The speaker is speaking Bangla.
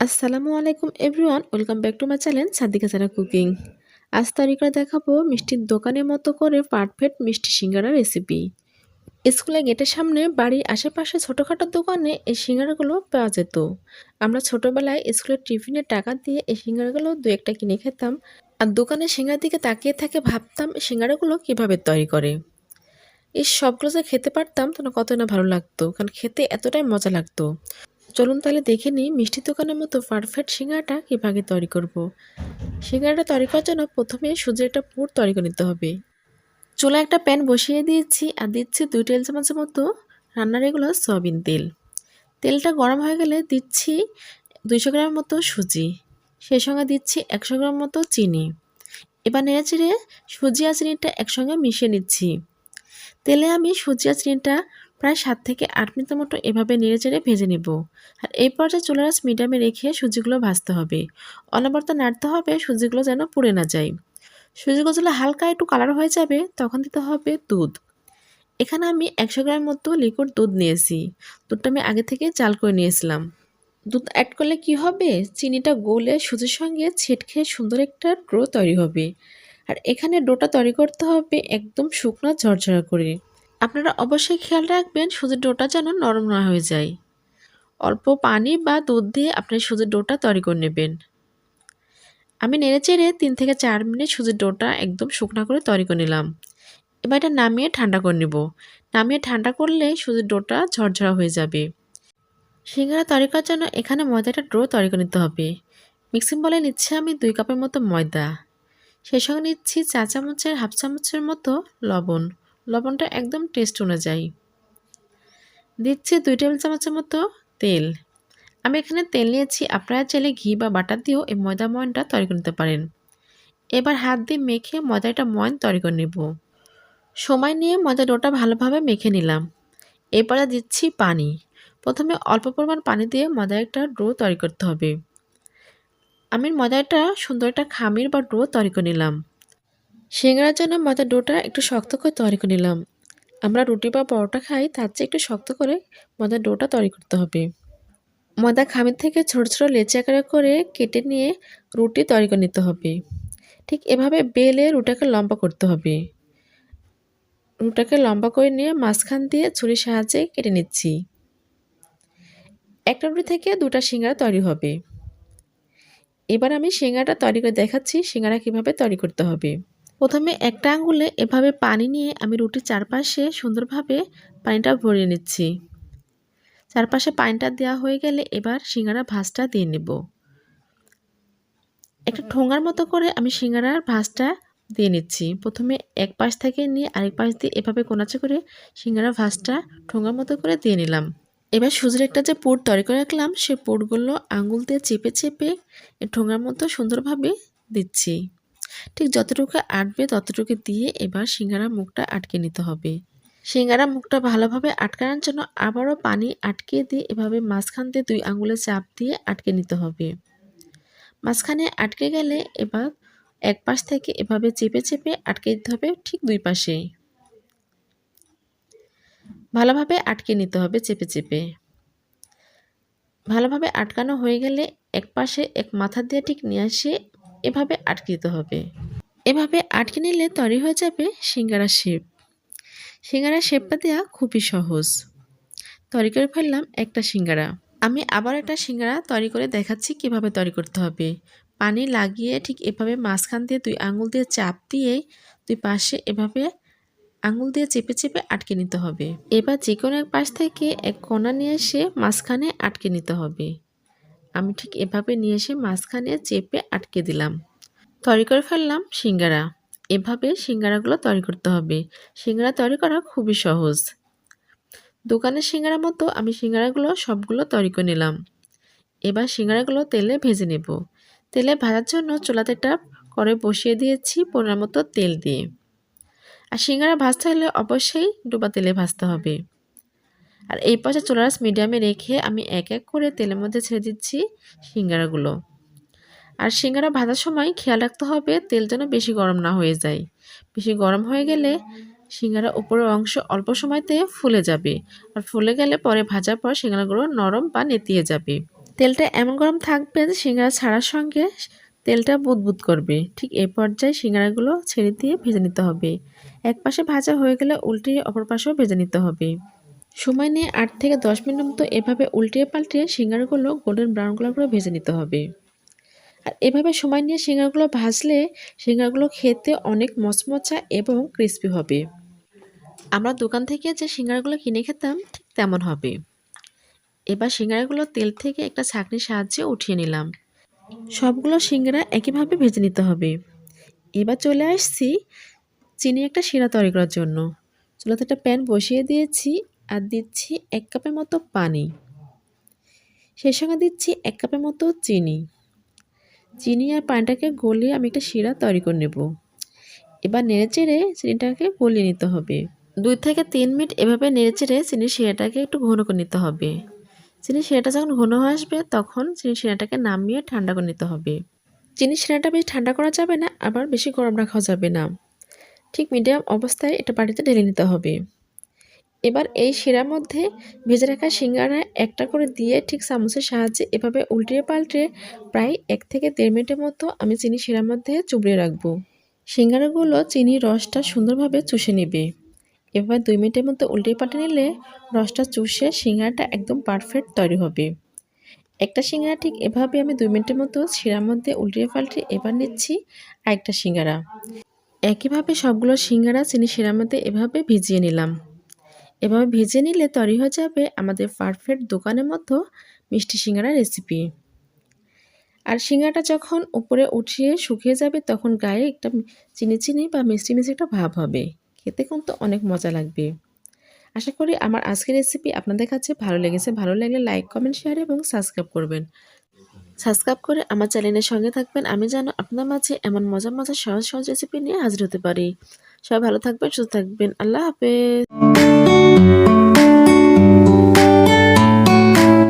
আসসালামু আলাইকুম everyone, welcome back to my channel Sadika Sara cooking. আজ তৈরি করে দেখাবো মিষ্টির দোকানের মতো করে পারফেক্ট মিষ্টি সিঙ্গারা রেসিপি। স্কুলে গেটের সামনে বাড়ির আশেপাশে ছোটোখাটো দোকানে এই সিঙ্গারাগুলো পাওয়া যেত। আমরা ছোটোবেলায় স্কুলের টিফিনের টাকা দিয়ে এই সিঙ্গারাগুলো দু একটা কিনে খেতাম। আর দোকানের সিঙ্গারার দিকে তাকিয়ে থেকে ভাবতাম এই সিঙ্গারাগুলো কীভাবে তৈরি করে। এই সবগুলো যে খেতে পারতাম তখন কত না ভালো লাগতো, কারণ খেতে এতটাই মজা লাগতো। চলুন তাহলে দেখে নিই মিষ্টি দোকানের মতো পারফেক্ট সিঙ্গারাটা কীভাবে তৈরি করব। সিঙ্গারাটা তৈরি করার জন্য প্রথমে সুজির একটা পুর তৈরি করে নিতে হবে। চুলায় একটা প্যান বসিয়ে দিয়েছি আর দিচ্ছি 2 টেবিল চামচের মতো রান্নার এগুলো সয়াবিন তেল। তেলটা গরম হয়ে গেলে দিচ্ছি 200 গ্রাম মতো সুজি, সেই সঙ্গে দিচ্ছি 100 গ্রাম মতো চিনি। এবার নেড়েচেড়ে সুজি আর চিনিটা একসঙ্গে মিশিয়ে নিচ্ছি। তেলে আমি সুজি আর চিনিটা প্রায় 7 থেকে 8 মিনিটের মতো এভাবে নেড়েচেড়ে ভেজে নেব। আর এই পর্যায়ে চুলার আঁচ মিডিয়ামে রেখে সুজিগুলো ভাজতে হবে। অনবরত নাড়তে হবে সুজিগুলো যেন পুড়ে না যায়। সুজিগুলো যখন হালকা একটু কালার হয়ে যাবে তখন দিতে হবে দুধ। এখানে আমি 100 গ্রাম মতো লিকুইড দুধ নিয়েছি। দুধটা আমি আগে থেকে জাল করে নিয়েছিলাম। দুধ অ্যাড করলে কি হবে, চিনিটা গলে সুজির সঙ্গে ছিটকে সুন্দর একটা ডো তৈরি হবে। আর এখানে ডোটা তৈরি করতে হবে একদম শুকনো ঝরঝরা করে। আপনারা অবশ্যই খেয়াল রাখবেন সুজির ডোটা যেন নরম না হয়ে যায়। অল্প পানি বা দুধ দিয়ে আপনি সুজির ডোটা তৈরি করে নেবেন। আমি নেড়েচেড়ে 3 থেকে 4 মিনিট সুজির ডোটা একদম শুকনো করে তৈরি করে নিলাম। এবার এটা নামিয়ে ঠান্ডা করে নেব। নামিয়ে ঠান্ডা করলে সুজির ডোটা ঝরঝরা হয়ে যাবে। সিঙ্গারা তৈরি করার জন্য এখানে ময়দাটা ডো তৈরি করে নিতে হবে। মিক্সিং বলে নিচ্ছি আমি 2 কাপের মতো ময়দা। সেই সঙ্গে নিচ্ছি চা চামচের হাফ চামচের মতো লবণ। লবণটা একদম টেস্ট অনুযায়ী। দিচ্ছি 2 টেবিল চামচের মতো তেল। আমি এখানে তেল নিয়েছি, আপনারা চাইলে ঘি বা বাটার দিয়েও এই ময়দা ময়নটা তৈরি করে নিতে পারেন। এবার হাত দিয়ে মেখে ময়দাটা ময়ন তৈরি করে নেব। সময় নিয়ে ময়দা ডোটা ভালোভাবে মেখে নিলাম। এরপরে দিচ্ছি পানি। প্রথমে অল্প পরিমাণ পানি দিয়ে ময়দার একটা ডো তৈরি করতে হবে। আমি ময়দাটা সুন্দর একটা খামির বা ডো তৈরি করে নিলাম। সিঙ্গারার জন্য ময়দার ডোটা একটু শক্ত করে তৈরি করে নিলাম। আমরা রুটি বা পরোটা খাই, তার চেয়ে একটু শক্ত করে ময়দার ডোটা তৈরি করতে হবে। ময়দা খামির থেকে ছোট ছোট লেচি আকারে করে কেটে নিয়ে রুটি তৈরি করে নিতে হবে। ঠিক এভাবে বেলে রুটাকে লম্বা করতে হবে। রুটাকে লম্বা করে নিয়ে মাঝখান দিয়ে ছুরির সাহায্যে কেটে নিচ্ছি। একটা রুটি থেকে 2টা সিঙ্গারা তৈরি হবে। এবার আমি সিঙ্গারাটা তৈরি করে দেখাচ্ছি সিঙ্গারা কিভাবে তৈরি করতে হবে। প্রথমে একটা আঙ্গুলে এভাবে পানি নিয়ে আমি রুটির চারপাশে সুন্দরভাবে পানিটা ভরিয়ে নিচ্ছি। চারপাশে পানিটা দেওয়া হয়ে গেলে এবার সিঙ্গারা ভাঁজটা দিয়ে নেব। একটা ঠোঙার মতো করে আমি সিঙ্গারার ভাঁজটা দিয়ে নিচ্ছি। প্রথমে এক পাশ থেকে নিয়ে আরেক পাশ দিয়ে এভাবে কোনাচে করে সিঙ্গারার ভাঁজটা ঠোঙার মতো করে দিয়ে নিলাম। এবার সুজির একটা যে পুর তৈরি করে রাখলাম সে পুরগুলো আঙ্গুল দিয়ে চেপে চেপে ঠোঙার মতো সুন্দরভাবে দিচ্ছি। ঠিক যতটুকু আটবে ততটুকু দিয়ে এবার সিঙ্গারার মুখটা আটকে নিতে হবে। সিঙ্গারার মুখটা ভালোভাবে আটকানোর জন্য আবারও পানি আটকে দিয়ে এভাবে মাঝখান দিয়ে 2 আঙ্গুলে চাপ দিয়ে আটকে নিতে হবে। মাঝখানে আটকে গেলে এবার এক পাশ থেকে এভাবে চেপে চেপে আটকে দিতে হবে ঠিক 2 পাশে। ভালোভাবে আটকে নিতে হবে চেপে চেপে। ভালোভাবে আটকানো হয়ে গেলে এক পাশে এক মাথা দিয়ে ঠিক নিয়ে এসে এভাবে আটকে দিতে হবে। এভাবে আটকে নিলে তৈরি হয়ে যাবে সিঙ্গারা শেপ। সিঙ্গারা শেপটা দেওয়া খুবই সহজ। তৈরি করে ফেললাম একটা সিঙ্গারা। আমি আবার একটা সিঙ্গারা তৈরি করে দেখাচ্ছি কিভাবে তৈরি করতে হবে। পানি লাগিয়ে ঠিক এভাবে মাঝখান দিয়ে 2 আঙ্গুল দিয়ে চাপ দিয়ে 2 পাশে এভাবে আঙ্গুল দিয়ে চেপে চেপে আটকে নিতে হবে। এবার যে কোনো এক পাশ থেকে এক কোণা নিয়ে এসে মাঝখানে আটকে নিতে হবে। আমি ঠিক এভাবে নিয়ে এসে মাঝখানে চেপে আটকে দিলাম। তৈরি করে ফেললাম সিঙ্গারা। এভাবে সিঙ্গারাগুলো তৈরি করতে হবে। সিঙ্গারা তৈরি করা খুবই সহজ। দোকানের সিঙ্গারার মতো আমি সিঙ্গারাগুলো সবগুলো তৈরি করে নিলাম। এবার সিঙ্গারাগুলো তেলে ভেজে নেব। তেলে ভাজার জন্য চুলাতে একটা কড়াই বসিয়ে দিয়েছি পরিমাণ মতো তেল দিয়ে। আর সিঙ্গারা ভাজতে হলে অবশ্যই ডুবা তেলে ভাজতে হবে। আর এই পাশে চুলার আঁচ মিডিয়ামে রেখে আমি এক এক করে তেলের মধ্যে ছেড়ে দিচ্ছি সিঙ্গারাগুলো। আর সিঙ্গারা ভাজার সময় খেয়াল রাখতে হবে তেল যেন বেশি গরম না হয়ে যায়। বেশি গরম হয়ে গেলে সিঙ্গারা উপরের অংশ অল্প সময়তে ফুলে যাবে। আর ফুলে গেলে পরে ভাজার পর সিঙ্গারাগুলো নরম বা নেতিয়ে যাবে। তেলটা এমন গরম থাকবে যে সিঙ্গারা ছাড়ার সঙ্গে তেলটা বুদবুদ করবে। ঠিক এই পর্যায়ে সিঙ্গারাগুলো ছেড়ে দিয়ে ভেজে নিতে হবে। এক পাশে ভাজা হয়ে গেলে উল্টিয়ে অপর পাশেও ভেজে নিতে হবে। সময় নিয়ে ৮ থেকে ১০ মিনিট মতো এভাবে উল্টিয়ে পাল্টিয়ে সিঙ্গারাগুলো গোল্ডেন ব্রাউন কালার করে ভেজে নিতে হবে। আর এভাবে সময় নিয়ে সিঙ্গারাগুলো ভাজলে সিঙ্গারাগুলো খেতে অনেক মচমচা এবং ক্রিস্পি হবে। আমরা দোকান থেকে যে সিঙ্গারাগুলো কিনে খেতাম ঠিক তেমন হবে। এবার সিঙ্গারাগুলো তেল থেকে একটা ছাঁকনির সাহায্যে উঠিয়ে নিলাম। সবগুলো সিঙ্গারা একইভাবে ভেজে নিতে হবে। এবার চলে আসছি চিনি একটা শিরা তৈরি করার জন্য। চুলাতে একটা প্যান বসিয়ে দিয়েছি আর দিচ্ছি ১ কাপের মতো পানি। সেই সঙ্গে দিচ্ছি ১ কাপের মতো চিনি। চিনি আর পানিটাকে গলিয়ে আমি একটা শিরা তৈরি করে নেব। এবার নেড়েচেড়ে চিনিটাকে গলিয়ে নিতে হবে। ২ থেকে ৩ মিনিট এভাবে নেড়েচেড়ে চিনির শিরাটাকে একটু ঘন করে নিতে হবে। চিনির শিরাটা যখন ঘন হয়ে আসবে তখন চিনির শিরাটাকে নামিয়ে ঠান্ডা করে নিতে হবে। চিনির শিরাটা বেশি ঠান্ডা করা যাবে না, আবার বেশি গরম রাখাও যাবে না। ঠিক মিডিয়াম অবস্থায় এটা বাটিতে ঢেলে নিতে হবে। এবার এই শিরার মধ্যে ভেজে রাখা সিঙ্গারা একটা করে দিয়ে ঠিক চামচের সাহায্যে এভাবে উল্টিয়ে পাল্টিয়ে প্রায় ১ থেকে ১.৫ মিনিটের মতো আমি চিনি শিরার মধ্যে চুবিয়ে রাখবো। সিঙ্গারাগুলো চিনির রসটা সুন্দরভাবে চুষে নেবে। এভাবে ২ মিনিটের মতো উল্টিয়ে পাল্টে নিলে রসটা চুষে সিঙ্গারাটা একদম পারফেক্ট তৈরি হবে। একটা সিঙ্গারা ঠিক এভাবে আমি ২ মিনিটের মতো শিরার মধ্যে উল্টিয়ে পাল্টে এবার নিচ্ছি আরেকটা সিঙ্গারা। একইভাবে সবগুলো সিঙ্গারা চিনি শিরার মধ্যে এভাবে ভিজিয়ে নিলাম। এভাবে ভেজে নিলে তৈরি হয়ে যাবে আমাদের পারফেক্ট দোকানের মতো মিষ্টি সিঙ্গারা রেসিপি। আর সিঙ্গারাটা যখন উপরে উঠিয়ে শুকিয়ে যাবে তখন গায়ে একটা চিনি চিনি বা মিষ্টি মিষ্টি একটা ভাব হবে। খেতে কিন্তু অনেক মজা লাগবে। আশা করি আমার আজকের রেসিপি আপনাদের কাছে ভালো লেগেছে। ভালো লাগলে লাইক, কমেন্ট, শেয়ার এবং সাবস্ক্রাইব করবেন। সাবস্ক্রাইব করে আমার চ্যানেলের সঙ্গে থাকবেন। আমি যেন আপনার মাঝে এমন মজার মজার সহজ সহজ রেসিপি নিয়ে হাজির হতে পারি। সবাই ভালো থাকবেন, সুস্থ থাকবেন। আল্লাহ হাফেজ।